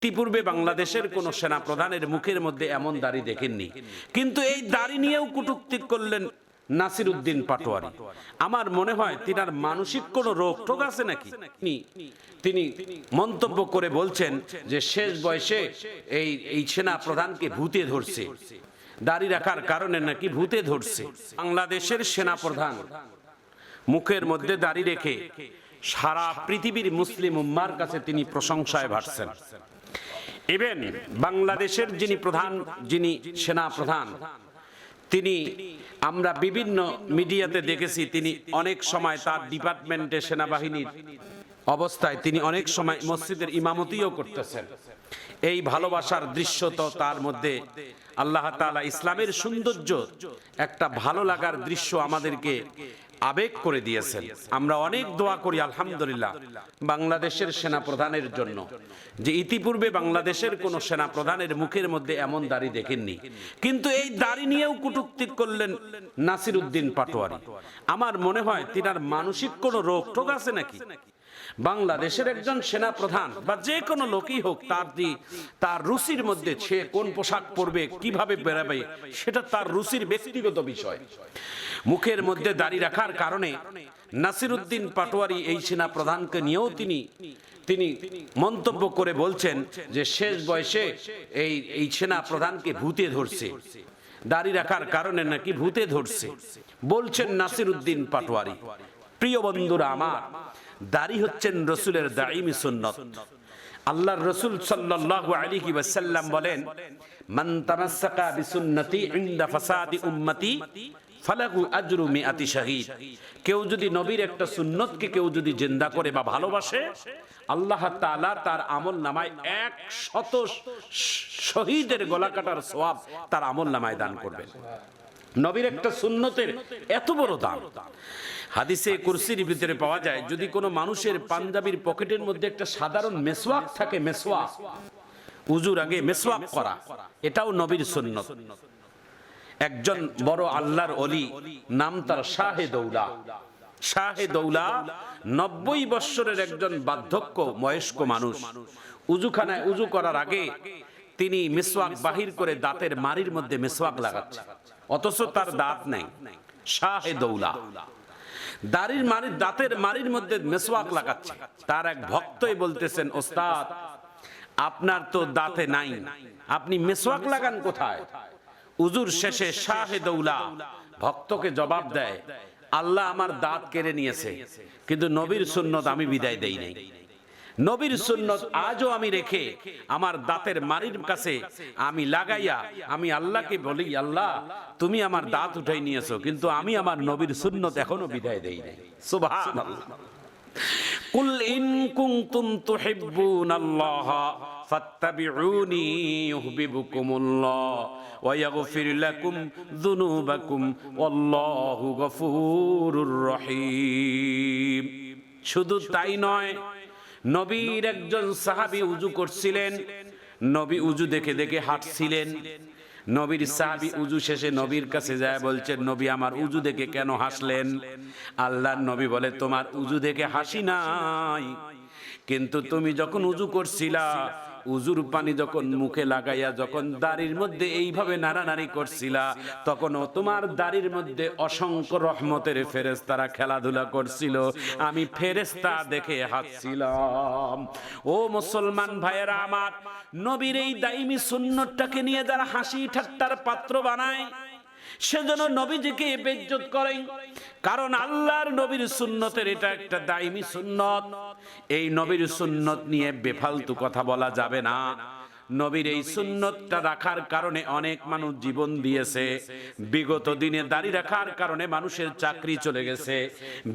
ইতিপূর্বে বাংলাদেশের কোন সেনা প্রধানের মুখের মধ্যে এমন দাড়ি দেখেননি, কিন্তু এই দাড়ি নিয়েও কটূক্তি করলেন নাসিরউদ্দিন পাটোয়ারি। আমার মনে হয় তিনার মানসিক কোন রোগ টোগ আছে নাকি। তিনি মন্তব্য করে বলছেন যে শেষ বয়সে এই সেনা প্রধানকে ভূতে ধরছে, দাড়ি রাখার কারণে নাকি ভূতে ধরছে। বাংলাদেশের সেনা প্রধান মুখের মধ্যে দাড়ি রেখে সারা পৃথিবীর মুসলিম উম্মার কাছে তিনি প্রশংসায় ভাসছেন। ইভেন বাংলাদেশের যিনি সেনা প্রধান, তিনি আমরা বিভিন্ন মিডিয়াতে দেখেছি তিনি অনেক সময় তার ডিপার্টমেন্টে সেনাবাহিনীর অবস্থায় তিনি অনেক সময় মসজিদের ইমামতিও করতেছেন। এই ভালোবাসার দৃশ্য তো তার মধ্যে আল্লাহ তাআলা ইসলামের সৌন্দর্য, একটা ভালো লাগার দৃশ্য আমাদেরকে আবেগ করে দিয়েছেন। আমরা অনেক দোয়া করি আলহামদুলিল্লাহ বাংলাদেশের সেনা প্রধানের জন্য, যে ইতিপূর্বে বাংলাদেশের কোন সেনা প্রধানের মুখের মধ্যে এমন দাড়ি দেখেননি, কিন্তু এই দাড়ি নিয়েও কটূক্তি করলেন নাসিরউদ্দিন পাটোয়ারি। আমার মনে হয় তিনার মানসিক কোন রোগ টোগ আছে নাকি। বাংলাদেশের একজন সেনা প্রধান বা যে কোনো লোকই হোক, তার রুচির মধ্যে সে কোন পোশাক পরবে, কিভাবে বেরাবে, সেটা তার রুচির ব্যক্তিগত বিষয়। মুখের মধ্যে দাড়ি রাখার কারণে নাসিরউদ্দিন পাটোয়ারি এই সেনা প্রধানকে নিয়েও তিনি মন্তব্য করে বলছেন যে শেষ বয়সে এই সেনা প্রধানকে ভূতে ধরছে, দাড়ি রাখার কারণে নাকি ভূতে ধরছে, বলছেন নাসিরউদ্দিন পাটোয়ারি। প্রিয় বন্ধুরা আমার, দাড়ি হচ্ছেন রসুলের দাইমি সুন্নত। আল্লাহর রসুল সাল্লাল্লাহু আলাইহি ওয়াসাল্লাম বলেন, মান তামাসসাকা বিসুন্নতি ইনদা ফাসাদি উম্মতি ফালাহু আজরু মিআতি শাহীদ। কেউ যদি নবীর একটা সুন্নতকে কেউ যদি জিন্দা করে বা ভালোবাসে, আল্লাহ তাআলা তার আমলনামায় 100 শহীদের গলা কাটার সওয়াব তার আমলনামায় দান করবেন। নবীর একটা সুন্নতের এত বড় দাম। হাদিসে কুরসির ভিতরে পাওয়া যায়, যদি কোনো মানুষের পাঞ্জাবির পকেটের মধ্যে একটা সাধারণ মেসওয়াক থাকে, মেসওয়াক, উজুর আগে মেসওয়াক করা, এটাও নবীর সুন্নত। একজন বড় আল্লাহর ওলি, নাম তার শাহে দৌলা। শাহে দৌলা 90 বৎসরের একজন বার্ধক্য বয়স্ক মানুষ। উজুখানায় উজু করার আগে তিনি মেসওয়াক বাহির করে দাঁতের মাড়ির মধ্যে মেসওয়াক লাগাচ্ছে, অথচ তার দাঁত নেই। শাহে দৌলা দাঁতের মাড়ির মধ্যে মেসওয়াক লাগাচ্ছে। তার এক ভক্তই বলতেছেন, ওস্তাদ আপনার তো দাঁতে নাই, আপনি মেসওয়াক লাগান কোথায়? উজুর শেষে শাহে দৌলা ভক্তকে জবাব দেয়, আল্লাহ আমার দাঁত কেড়ে নিয়েছে, কিন্তু নবীর সুন্নত আমি বিদায় দেই নাই। নবীর সুন্নত আজও আমি রেখে আমার দাঁতের মাড়ির কাছে আমি লাগাইয়া আমি আল্লাহকে বলি, আল্লাহ তুমি আমার দাঁত উঠাই নিয়েছো, কিন্তু আমি আমার নবীর সুন্নত এখনো বিদায় দেই নাই। সুবহানাল্লাহ। কুল ইন কুনতুম তুহিব্বুনাল্লাহ ফাত্তাবিউনি ইউহিব্বুকুমুল্লাহ ওয়া ইয়াগফির লাকুম যুনুবাকুম ওয়াল্লাহু গফুরুর রহিম। শুধু তাই নয়, নবীর একজন সাহাবী উজু করছিলেন, নবী উজু দেখে দেখে হাঁটছিলেন। নবীর সাহাবী উজু শেষে নবীর কাছে যায়, বলছেন, নবী আমার উজু দেখে কেন হাসলেন? আল্লাহর নবী বলে, তোমার উজু দেখে হাসি নাই, কিন্তু তুমি যখন উজু করছিলা, উজুর পানি যখন মুখে লাগাইয়া যখন দাড়ির মধ্যে এইভাবে নাড়ানাড়ি করছিলা, তখনও তোমার দাড়ির মধ্যে অসংখ্য রহমতের ফেরেশতারা খেলাধুলা করছিল, আমি ফেরেশতা দেখে হাসছিলাম। ও মুসলমান ভাইয়েরা আমার, নবীর এই দাইমি সুন্নতটাকে নিয়ে যারা হাসি ঠাট্টার পাত্র বানায়, সেজন্য নবীজিকে বেইজ্জত করে। কারণ আল্লাহর নবীর সুন্নতের এটা একটা দাইমি সুন্নত। এই নবীর সুন্নত নিয়ে বেফালতু কথা বলা যাবে না। নবীর এই সুন্নতটা রাখার কারণে অনেক মানুষ জীবন দিয়েছে। বিগত দিনে দাড়ি রাখার কারণে মানুষের চাকরি চলে গেছে।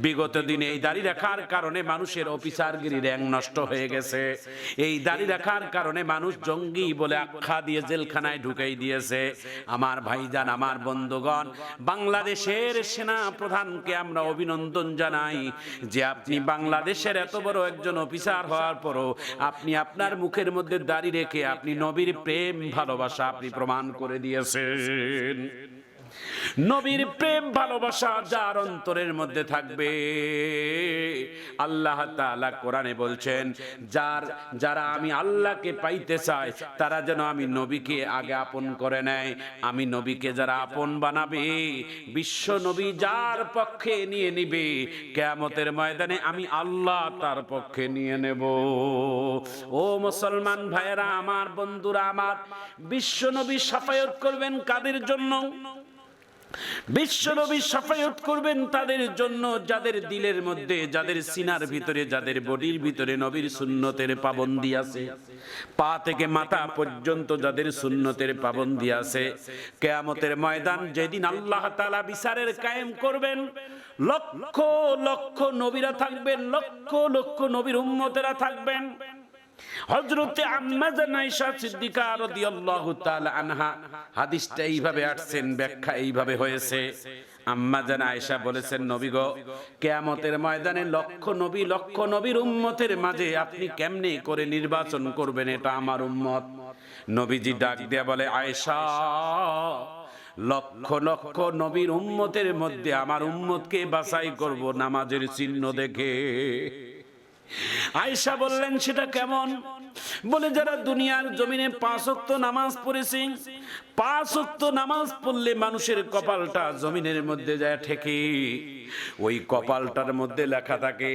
বিগত দিনে এই দাড়ি রাখার কারণে মানুষের অফিসারগিরি র্যাঙ্ক নষ্ট হয়ে গেছে। এই দাড়ি রাখার কারণে মানুষ জঙ্গি বলে আখ্যা দিয়ে জেলখানায় ঢুকাই দিয়েছে। আমার ভাইজান, আমার বন্ধুগণ, বাংলাদেশের সেনা প্রধানকে আমরা অভিনন্দন জানাই যে আপনি বাংলাদেশের এত বড় একজন অফিসার হওয়ার পরও আপনি আপনার মুখের মধ্যে দাড়ি রেখে আপনি নবীর প্রেম ভালোবাসা আপনি প্রমাণ করে দিয়েছেন। নবীর প্রেম ভালোবাসা যার অন্তরের মধ্যে থাকবে, আল্লাহ তাআলা কোরআনে বলছেন যারা আমি আল্লাহকে পাইতে চায় তারা যেন আমি নবীকে আগে আপন করে নেয়। আমি নবীকে যারা আপন বানাবে, বিশ্ব নবী যার পক্ষে নিয়ে নিবে, কিয়ামতের ময়দানে আমি আল্লাহ তার পক্ষে নিয়ে নেব। ও মুসলমান ভাইয়েরা আমার, বন্ধুরা আমার, বিশ্ব নবী শাফায়াত করবেন কাদের জন্য? বিশ্বনবী শাফায়াত করবেন তাদের জন্য যাদের দিলের মধ্যে, যাদের সিনার ভিতরে, যাদের বডির ভিতরে নবীর সুন্নতের পাবন্দি আছে, পা থেকে মাথা পর্যন্ত যাদের সুন্নতের পাবন্দি আছে। কিয়ামতের ময়দান যেদিন আল্লাহ তাআলা বিচারের কায়েম করবেন, লক্ষ লক্ষ নবীরা থাকবেন, লক্ষ লক্ষ নবীর উম্মতেরা থাকবেন। হযরতে আম্মা জান আয়েশা সিদ্দিকা রাদিয়াল্লাহু তাআলা আনহা, হাদিসটা এইভাবে আসছেন, ব্যাখ্যা এইভাবে হয়েছে। আম্মা জান আয়েশা বলেছেন, নবী গো, কিয়ামতের ময়দানে লক্ষ নবীর উম্মতের মাঝে আপনি কেমনে করে নির্বাচন করবেন? এটা আমার উম্মত। নবীজি ডাক দিয়া বলে, আয়েশা, লক্ষ লক্ষ নবীর উম্মতের মধ্যে আমার উম্মতকে বাছাই করব নামাজের চিহ্ন দেখে। আয়েশা বললেন, সেটা কেমন? বলে, যারা দুনিয়ার জমিনে 5 ওয়াক্ত নামাজ পড়েছে, 5 ওয়াক্ত নামাজ পড়লে মানুষের কপালটা জমিনের মধ্যে যায় ঠেকে, ওই কপালটার মধ্যে লেখা থাকে,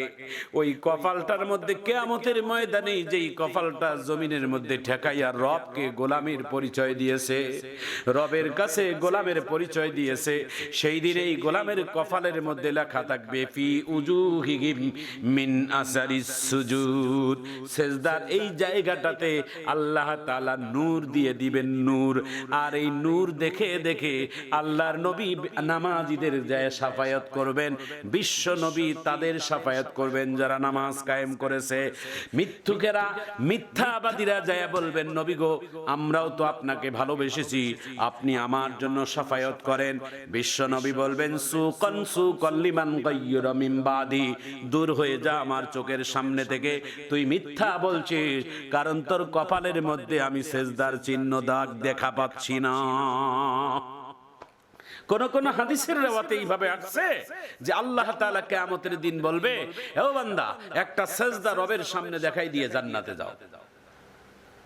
ওই কপালটার মধ্যে কিয়ামতের ময়দানে যেই কপালটা জমিনের মধ্যে ঠেকাইয়া রবকে গোলামের পরিচয় দিয়েছে, রবের কাছে গোলামের পরিচয় দিয়েছে, সেই দিনে এই গোলামের কপালের মধ্যে লেখা থাকবে, ফি উজুহিহিম মিন আসারিস সুজুদ। সেজদার এই জায়গাটাতে আল্লাহ তাআলা নূর দিয়ে দিবেন, নূর। আর এই নূর দেখে দেখে আল্লাহর নবী নামাজীদের যায় শাফায়াত করবেন, বিশ্ব নবী তাদের শাফায়াত করবেন যারা নামাজ কায়েম করেছে। মিথ্যুকেরা, মিথ্যাবাদীরা যায় বলবেন, নবী গো, আমরাও তো আপনাকে ভালোবেসেছি, আপনি আমার জন্য শাফায়াত করেন। বিশ্ব নবী বলবেন, সুকান সুকাল লিমান গায়্যুরা মিন বাদি, দূর হয়ে যা আমার চোখের সামনে থেকে, তুই মিথ্যা বলছিস, কারণ তোর কপালের মধ্যে আমি সেজদার চিহ্ন দাগ দেখা পাচ্ছি না। কোন কোন হাদিসের রেওয়াতে এইভাবে আসছে যে আল্লাহ তাআলা কিয়ামতের দিন বলবে, ও বান্দা, একটা সেজদা রবের সামনে দেখাই দিয়ে জান্নাতে যাও।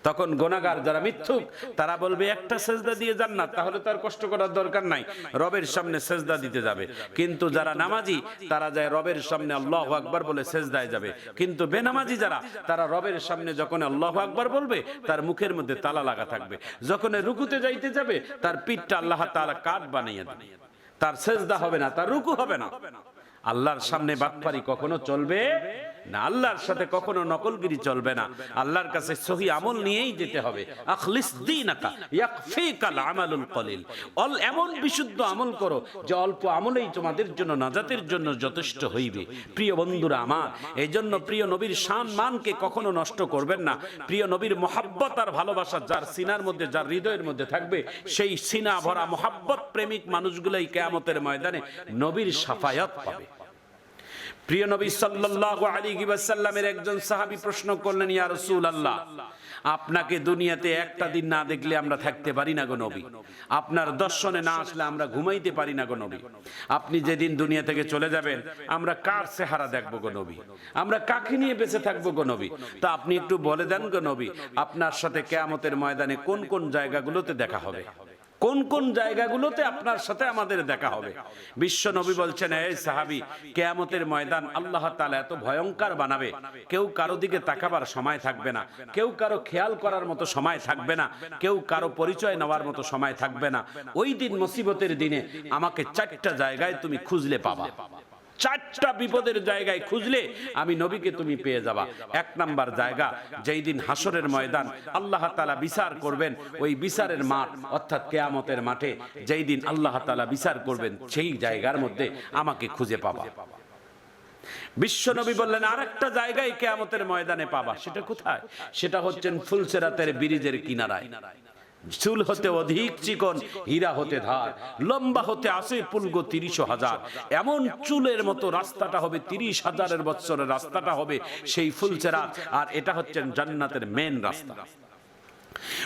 তখন গুনাহগার যারা মিথ্যুক তারা বলবে, একটা সেজদা দিয়ে জান্নাত, তাহলে তো আর কষ্ট করার দরকার নাই, রবের সামনে সেজদা দিতে যাবে। কিন্তু যারা নামাজি তারা যায় রবের সামনে আল্লাহু আকবার বলে সেজদায় যাবে। কিন্তু বেনামাজি যারা, তারা রবের সামনে যখন আল্লাহু আকবার বলবে তার মুখের মধ্যে তালা লাগা থাকবে, যখন রুকুতে যাইতে যাবে তার পিঠটা আল্লাহ তাআলা কাঠ বানিয়ে দেবে, তার সেজদা হবে না, তার রুকু হবে না। আল্লাহর সামনে বাটপারি কখনো চলবে না, আল্লাহর সাথে কখনো নকলগিরি চলবে না। আল্লাহর কাছে সহি আমল নিয়েই যেতে হবে। আখলিস দীনাকা ইয়াকফিকাল আমালুল কলিল, এমন বিশুদ্ধ আমল করো যে অল্প আমলেই তোমাদের জন্য নাজাতের জন্য যথেষ্ট হইবে। প্রিয় বন্ধুরা আমার, এই জন্য প্রিয় নবীর শান মানকে কখনো নষ্ট করবেন না। প্রিয় নবীর মহাব্বত আর ভালোবাসা যার সিনার মধ্যে, যার হৃদয়ের মধ্যে থাকবে, সেই সিনা ভরা মহাব্বত প্রেমিক মানুষগুলাই কিয়ামতের ময়দানে নবীর শাফায়াত পাবে। প্রিয় নবী সাল্লাল্লাহু আলাইহি ওয়াসাল্লামের একজন সাহাবী প্রশ্ন করলেন, ইয়া রাসূলুল্লাহ, আপনাকে দুনিয়াতে একটা দিন না দেখলে আমরা থাকতে পারি না গো নবী, আপনার দর্শনে না আসলে আমরা ঘুমাইতে পারি না গো নবী, আপনি যেদিন দুনিয়া থেকে চলে যাবেন আমরা কার চেহারা দেখবো গো নবী, আমরা কাকে নিয়ে বেঁচে থাকবো গো নবী? তা আপনি একটু বলে দেন গো নবী, আপনার সাথে কিয়ামতের ময়দানে কোন কোন জায়গাগুলোতে দেখা হবে, কোন কোন জায়গাগুলোতে আপনার সাথে আমাদের দেখা হবে? বিশ্ব নবী বলছেন, এই সাহাবী, কিয়ামতের ময়দান আল্লাহ তাআলা এত ভয়ঙ্কর বানাবে, কেউ কারো দিকে তাকাবার সময় থাকবে না, কেউ কারো খেয়াল করার মতো সময় থাকবে না, কেউ কারো পরিচয় নেওয়ার মতো সময় থাকবে না। ওই দিন মুসিবতের দিনে আমাকে 4টা জায়গায় তুমি খুঁজলে পাবা, 4টা বিপদের জায়গায় খুঁজলে আমি নবীকে তুমি পেয়ে যাবা। 1 নাম্বার জায়গা, যেই দিন হাসরের ময়দান আল্লাহ তাআলা বিচার করবেন, ওই বিচারের মাঠ অর্থাৎ কিয়ামতের মাঠে যেই দিন আল্লাহ তাআলা বিচার করবেন, সেই জায়গার মধ্যে আমাকে খুঁজে পাবা। বিশ্ব নবী বললেন, আরেকটা জায়গায় কিয়ামতের ময়দানে পাবা, সেটা কোথায়? সেটা হচ্ছেন ফুলসেরাতের ব্রিজের কিনারায়। চুল হতে অধিক চিকন, হীরা হতে ধার, লম্বা হতে আসে পুলগো 30,000, এমন চুলের মতো রাস্তাটা হবে, 30,000 বছরের রাস্তাটা হবে সেই ফুলসেরাত। আর এটা হচ্ছে জান্নাতের মেন রাস্তা।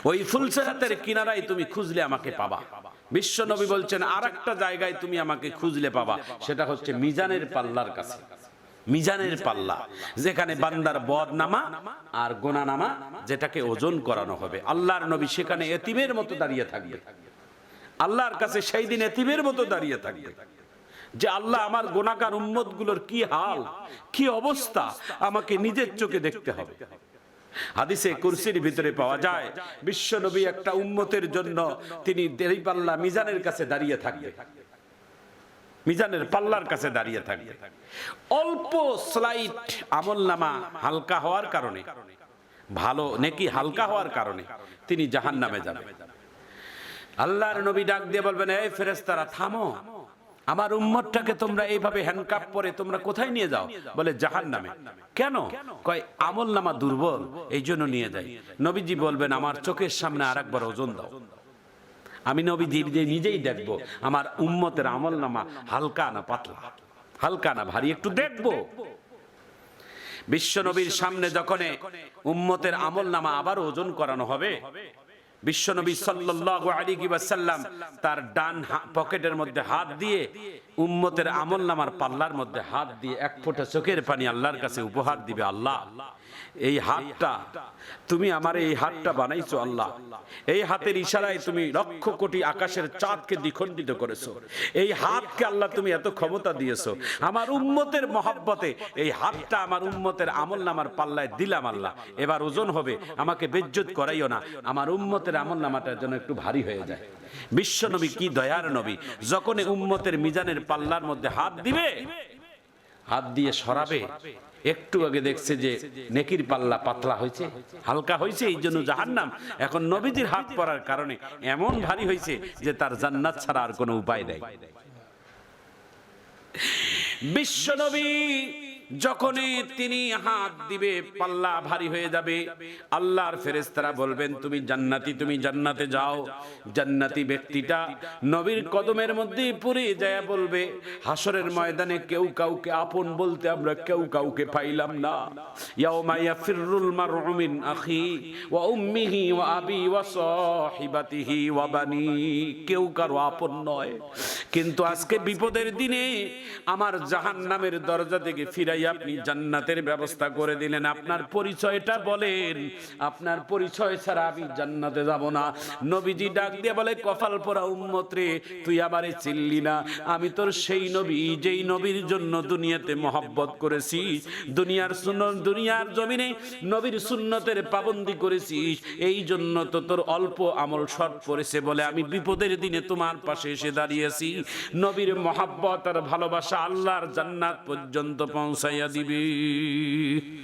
ওই ফুলসেরাতের কিনারায় তুমি খুঁজলে আমাকে পাবা। বিশ্ব নবী বলছেন আরেকটা জায়গায় তুমি আমাকে খুঁজলে পাবা, সেটা হচ্ছে মিজানের পাল্লার কাছে। মিজানের পাল্লা, যেখানে বান্দার বদনামা আর গুনাহনামা যেটাকে ওজন করানো হবে, আল্লাহর নবী সেখানে এতিমের মতো দাঁড়িয়ে থাকবে। আল্লাহর কাছে সেই দিন এতিমের মতো দাঁড়িয়ে থাকবে যে আল্লাহ, আমার গুনাহগার উম্মতগুলোর কি হাল, কি অবস্থা, আমাকে নিজের চোখে দেখতে হবে। হাদিসে কুরসির ভিতরে পাওয়া যায় বিশ্ব নবী একটা উম্মতের জন্য তিনি এই পাল্লা মিজানের কাছে দাঁড়িয়ে থাকবে, মিজানের পাল্লার কাছে দাঁড়িয়ে থাকবে। অল্প স্লাইট আমলনামা হালকা হওয়ার কারণে, ভালো নেকি হালকা হওয়ার কারণে তিনি জাহান্নামে যাবেন। আল্লাহর নবী ডাক দিয়ে বলবেন, এই ফেরেশতারা থামো, আমার উম্মতটাকে তোমরা এইভাবে হ্যান্ডকাপ পরে তোমরা কোথায় নিয়ে যাও? বলে জাহান্নামে। কেন? কয় আমলনামা দুর্বল, এই জন্য নিয়ে যাই। নবীজি বলবেন, আমার চোখের সামনে আরেকবার ওজন দাও, আমি নবীজি নিজেই দেখবো আমার উম্মতের আমলনামা হালকা না পাতলা, হালকা না ভারী, একটু দেখবো। বিশ্ব নবীর সামনে যখন উম্মতের আমলনামা আবার ওজন করানো হবে, বিশ্বনবী সাল্লাল্লাহু আলাইহি ওয়াসাল্লাম তার ডান পকেটের মধ্যে হাত দিয়ে উম্মতের আমলনামার পাল্লার মধ্যে হাত দিয়ে এক ফোঁটা চোখের পানি আল্লাহর কাছে উপহার দিবে। আল্লাহ, এই হাতটা তুমি আমার এই হাতটা বানাইছো, আল্লাহ এই হাতের ইশারায় তুমি লক্ষ কোটি আকাশের চাঁদকে দ্বিখণ্ডিত করেছো, এই হাতকে আল্লাহ তুমি এত ক্ষমতা দিয়েছো, আমার উম্মতের মহব্বতে এই হাতটা আমার উম্মতের আমলনামার পাল্লায় দিলাম, আল্লাহ এবার ওজন হবে, আমাকে বেজ্জত করাইও না, আমার উম্মতের আমলনামাটার জন্য একটু ভারী হয়ে যায়। বিশ্ব নবী কি দয়ার নবী, যখন উম্মতের মিজানের পাল্লার মধ্যে হাত দিবে, হাত দিয়ে সরাবে, একটু আগে দেখছে যে নেকির পাল্লা পাতলা হয়েছে, হালকা হয়েছে, এই জন্য জাহান্নাম এখন নবীজির হাত পড়ার কারণে এমন ভারী হয়েছে যে তার জান্নাত ছাড়া আর কোনো উপায় নেই। বিশ্ব নবী যখনই তিনি হাত দিবে পাল্লা ভারী হয়ে যাবে, আল্লাহর ফেরেশতারা বলবেন, তুমি জান্নাতি, তুমি জান্নাতে যাও। জান্নাতি ব্যক্তিটা নবীর কদমের মধ্যে পড়ে যায় বলবে, হাসরের ময়দানে কেউ কাউকে আপন বলতে আমরা কেউ কাউকে পাইলাম না। ইয়াউমা ইয়াফিরুল মারউ মিন আখি ওয়া উম্মিহি ওয়া আবি ওয়া সাহিবাতিহি ওয়া বানি, কেউ কারো আপন নয়। কিন্তু আজকে বিপদের দিনে আমার জাহান্নামের দরজা থেকে ফিরাই আপনি জান্নাতের ব্যবস্থা করে দিলেন। আপনার পরিচয়টা বলেন, আপনার পরিচয় ছাড়া আমি জান্নাতে যাব না। নবীজি ডাক দিয়ে বলে, কপাল পোড়া উম্মত রে, তুই আমারে চিনলি না, আমি তোর সেই নবী যেই নবীর জন্য দুনিয়াতে মহব্বত করেছিস, দুনিয়ার জমিনে নবীর সুন্নতের পাবন্দি করেছিস, এই জন্য তো তোর অল্প আমল শর্ট পড়েছে বলে আমি বিপদের দিনে তোমার পাশে এসে দাঁড়িয়েছি। নবীর মহব্বত আর ভালোবাসা আল্লাহর জান্নাত পর্যন্ত পৌঁছাইয়া দিবি।